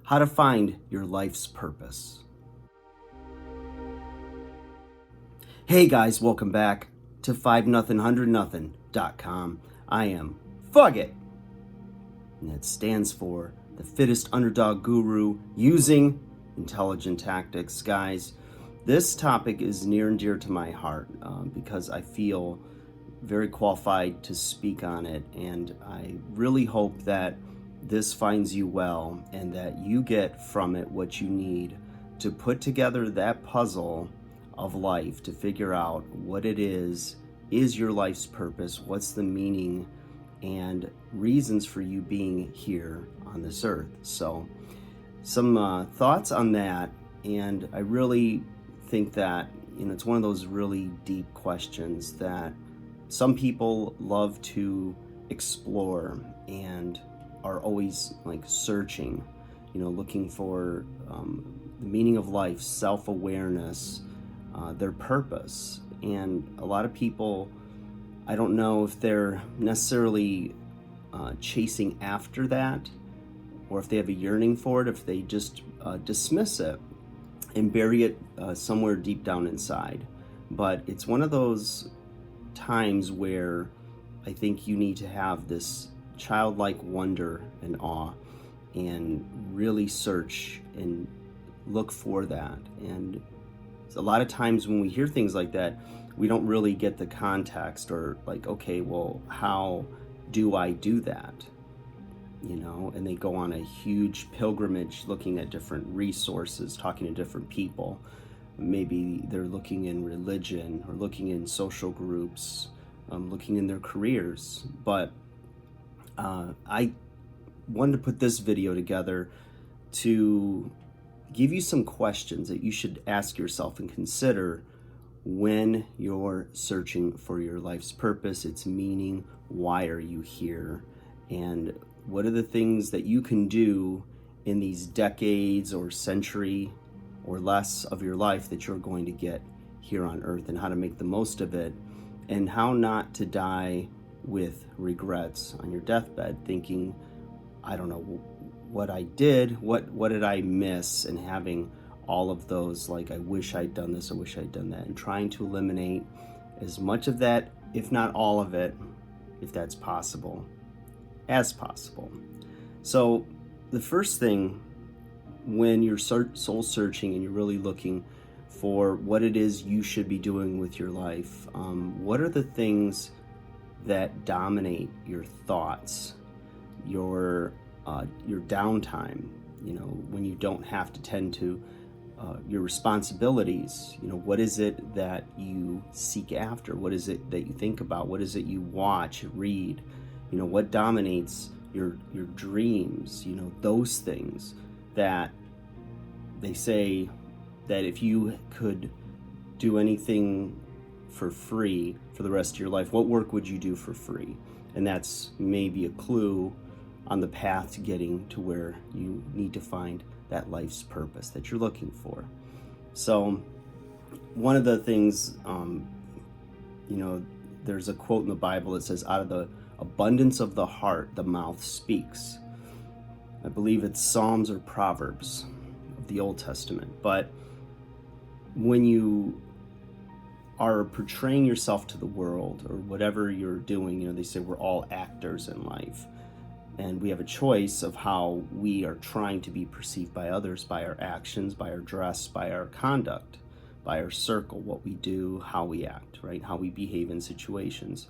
how to find your life's purpose. Hey guys, welcome back to 5nothing100nothing.com. I am Fugit, and that stands for the fittest underdog guru using intelligent tactics. Guys, this topic is near and dear to my heart because I feel very qualified to speak on it, and I really hope that this finds you well and that you get from it what you need to put together that puzzle of life, to figure out what it is your life's purpose, what's the meaning and reasons for you being here on this earth. So some thoughts on that, and I really think that it's one of those really deep questions that some people love to explore and are always like searching, looking for the meaning of life, self-awareness, their purpose. And a lot of people, I don't know if they're necessarily chasing after that, or if they have a yearning for it, if they just dismiss it and bury it somewhere deep down inside. But it's one of those times where I think you need to have this childlike wonder and awe and really search and look for that. And a lot of times when we hear things like that, we don't really get the context, or like, okay, well, how do I do that? And they go on a huge pilgrimage looking at different resources, talking to different people. Maybe they're looking in religion or looking in social groups, looking in their careers. But I wanted to put this video together to give you some questions that you should ask yourself and consider when you're searching for your life's purpose, its meaning. Why are you here? And what are the things that you can do in these decades or century or less of your life that you're going to get here on earth, and how to make the most of it, and how not to die with regrets on your deathbed, thinking, I don't know what I did, what did I miss, and having all of those, like, I wish I'd done this, I wish I'd done that, and trying to eliminate as much of that, if not all of it, if that's possible, as possible. So the first thing, when you're soul searching and you're really looking for what it is you should be doing with your life, what are the things that dominate your thoughts, your downtime, when you don't have to tend to your responsibilities? What is it that you seek after? What is it that you think about? What is it you watch, read? What dominates your dreams? Those things that they say that if you could do anything for free for the rest of your life, what work would you do for free? And that's maybe a clue on the path to getting to where you need to find that life's purpose that you're looking for. So one of the things, there's a quote in the Bible that says, out of the abundance of the heart, the mouth speaks. I believe it's Psalms or Proverbs of the Old Testament. But when you are portraying yourself to the world, or whatever you're doing, they say we're all actors in life. And we have a choice of how we are trying to be perceived by others, by our actions, by our dress, by our conduct, by our circle, what we do, how we act, right? How we behave in situations.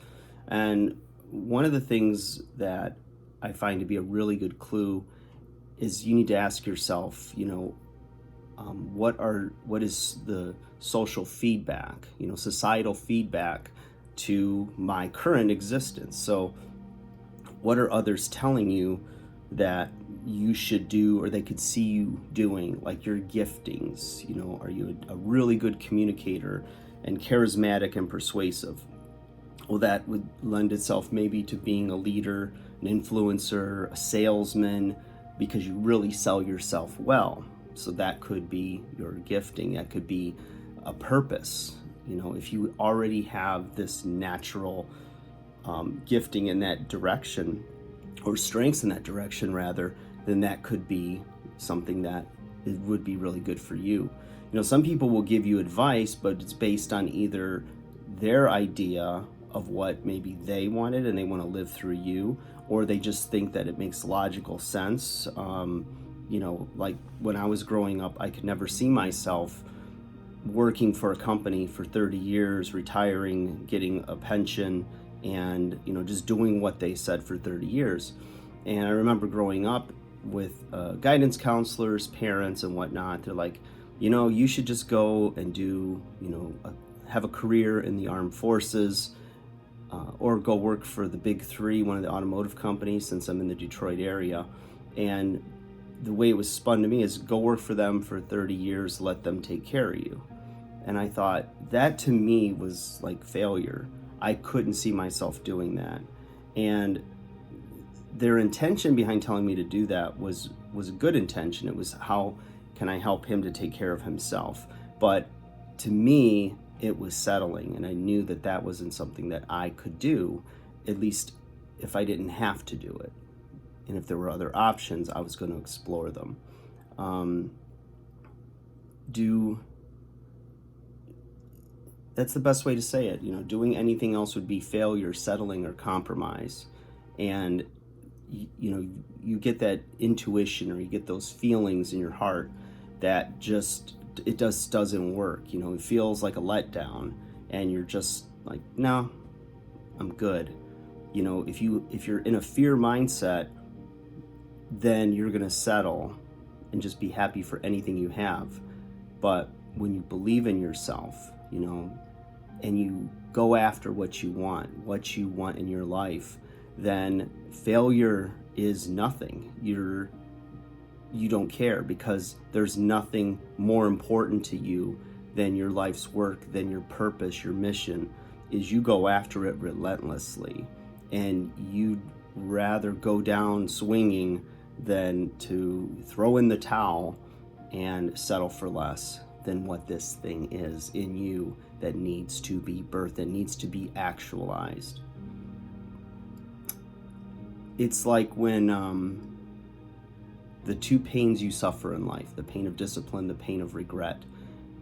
And one of the things that I find to be a really good clue is you need to ask yourself, what is the social feedback, societal feedback to my current existence? So what are others telling you that you should do, or they could see you doing, like your giftings? Are you a really good communicator and charismatic and persuasive? Well, that would lend itself maybe to being a leader, an influencer, a salesman, because you really sell yourself well. So that could be your gifting. That could be a purpose. If you already have this natural gifting in that direction, or strengths in that direction rather, then that could be something that it would be really good for you. Some people will give you advice, but it's based on either their idea of what maybe they wanted and they want to live through you, or they just think that it makes logical sense. Like when I was growing up, I could never see myself working for a company for 30 years, retiring, getting a pension, and just doing what they said for 30 years. And I remember growing up with guidance counselors, parents, and whatnot. They're like, you should just go and do, have a career in the armed forces, or go work for the big three, one of the automotive companies, since I'm in the Detroit area. And the way it was spun to me is go work for them for 30 years, let them take care of you. And I thought that to me was like failure. I couldn't see myself doing that. And their intention behind telling me to do that was a good intention. It was, how can I help him to take care of himself? But to me, it was settling, and I knew that that wasn't something that I could do, at least if I didn't have to do it. And if there were other options, I was going to explore them. That's the best way to say it. Doing anything else would be failure, settling, or compromise. And you get that intuition, or you get those feelings in your heart that it just doesn't work. It feels like a letdown, and you're just like, no, I'm good. If you're in a fear mindset, then you're gonna settle and just be happy for anything you have. But when you believe in yourself, and you go after what you want in your life, then failure is nothing. You don't care, because there's nothing more important to you than your life's work, than your purpose, your mission. Is you go after it relentlessly, and you'd rather go down swinging than to throw in the towel and settle for less than what this thing is in you that needs to be birthed, that needs to be actualized. It's like when the two pains you suffer in life, the pain of discipline, the pain of regret,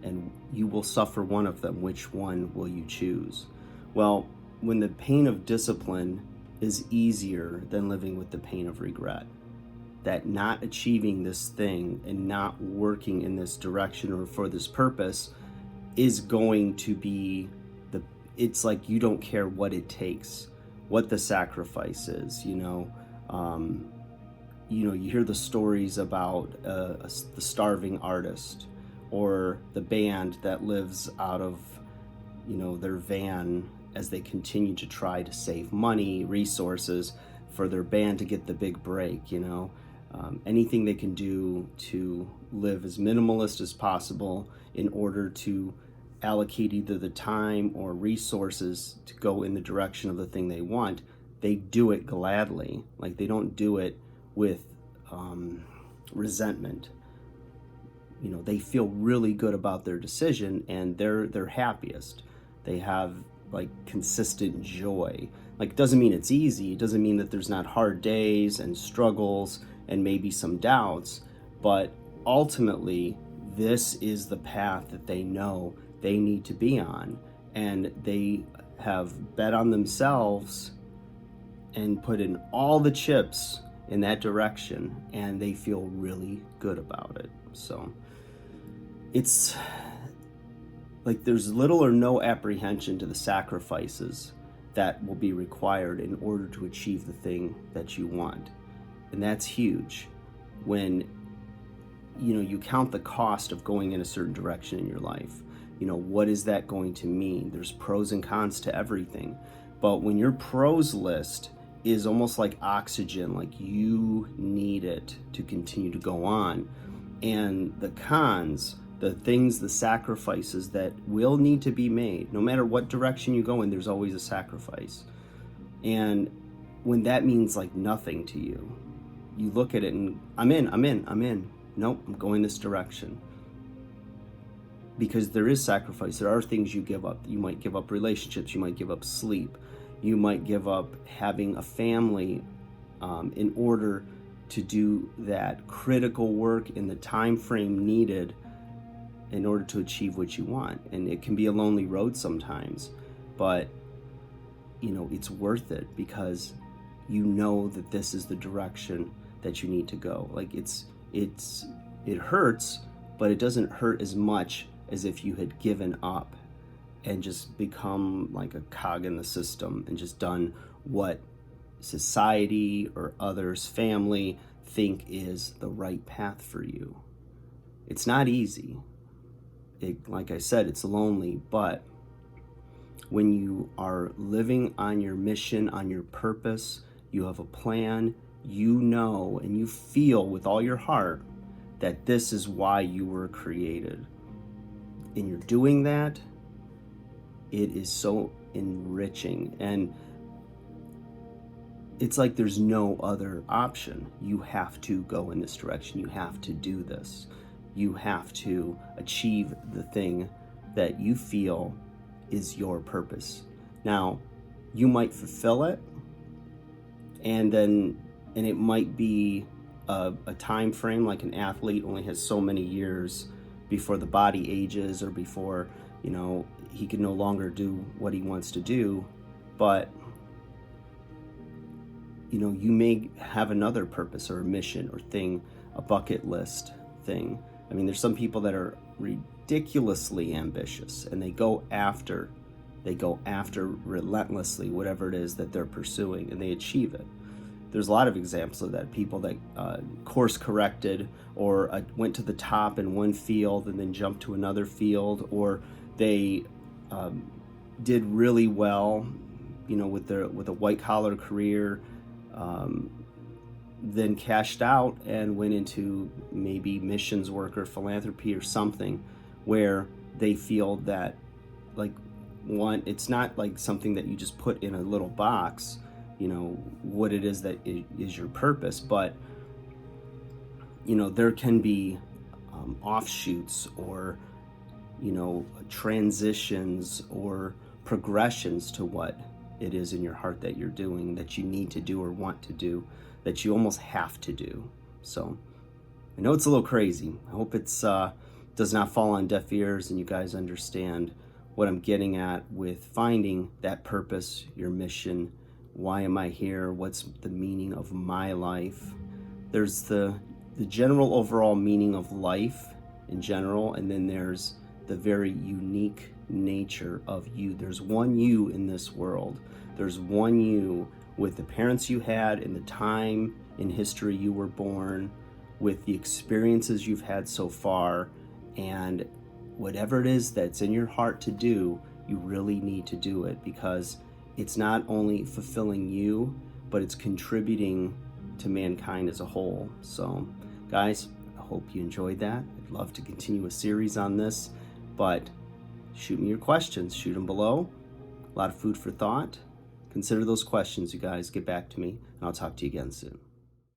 and you will suffer one of them. Which one will you choose? Well, when the pain of discipline is easier than living with the pain of regret, that not achieving this thing and not working in this direction or for this purpose is going to be it's like you don't care what it takes, what the sacrifice is. You hear the stories about the starving artist, or the band that lives out of their van as they continue to try to save money, resources for their band to get the big break. Anything they can do to live as minimalist as possible in order to allocate either the time or resources to go in the direction of the thing they want, they do it gladly. Like, they don't do it with resentment. They feel really good about their decision, and they're happiest. They have like consistent joy. Like, it doesn't mean it's easy. It doesn't mean that there's not hard days and struggles and maybe some doubts, but ultimately this is the path that they know they need to be on, and they have bet on themselves and put in all the chips in that direction, and they feel really good about it. So it's like there's little or no apprehension to the sacrifices that will be required in order to achieve the thing that you want. And that's huge. When you count the cost of going in a certain direction in your life, what is that going to mean? There's pros and cons to everything. But when your pros list is almost like oxygen, like you need it to continue to go on, and the cons, the things, the sacrifices that will need to be made, no matter what direction you go in, there's always a sacrifice. And when that means like nothing to you, you look at it and I'm in. Nope, I'm going this direction. Because there is sacrifice. There are things you give up. You might give up relationships. You might give up sleep. You might give up having a family in order to do that critical work in the time frame needed in order to achieve what you want. And it can be a lonely road sometimes, but it's worth it because you know that this is the direction that you need to go. Like it hurts, but it doesn't hurt as much as if you had given up and just become like a cog in the system and just done what society or others, family, think is the right path for you. It's not easy. Like I said, it's lonely, but when you are living on your mission, on your purpose, you have a plan, and you feel with all your heart that this is why you were created. And you're doing that, it is so enriching. And it's like there's no other option. You have to go in this direction. You have to do this. You have to achieve the thing that you feel is your purpose. Now, you might fulfill it, and it might be a time frame, like an athlete only has so many years before the body ages or before he can no longer do what he wants to do. But you may have another purpose or a mission or thing, a bucket list thing. I mean, there's some people that are ridiculously ambitious and they go after relentlessly whatever it is that they're pursuing, and they achieve it. There's a lot of examples of that. People that course corrected or went to the top in one field and then jumped to another field, or they did really well, with a white collar career, then cashed out and went into maybe missions work or philanthropy or something, where they feel that it's not like something that you just put in a little box, what it is that is your purpose, but there can be offshoots or transitions or progressions to what it is in your heart that you're doing, that you need to do or want to do, that you almost have to do. So I know it's a little crazy. I hope it's does not fall on deaf ears and you guys understand what I'm getting at with finding that purpose, your mission. Why am I here? What's the meaning of my life? There's the general overall meaning of life in general, and then there's the very unique nature of you. There's one you in this world. There's one you with the parents you had in the time in history you were born, with the experiences you've had so far, and whatever it is that's in your heart to do, you really need to do it, because it's not only fulfilling you, but it's contributing to mankind as a whole. So guys, I hope you enjoyed that. I'd love to continue a series on this, but shoot me your questions, shoot them below. A lot of food for thought. Consider those questions, you guys. Get back to me, and I'll talk to you again soon.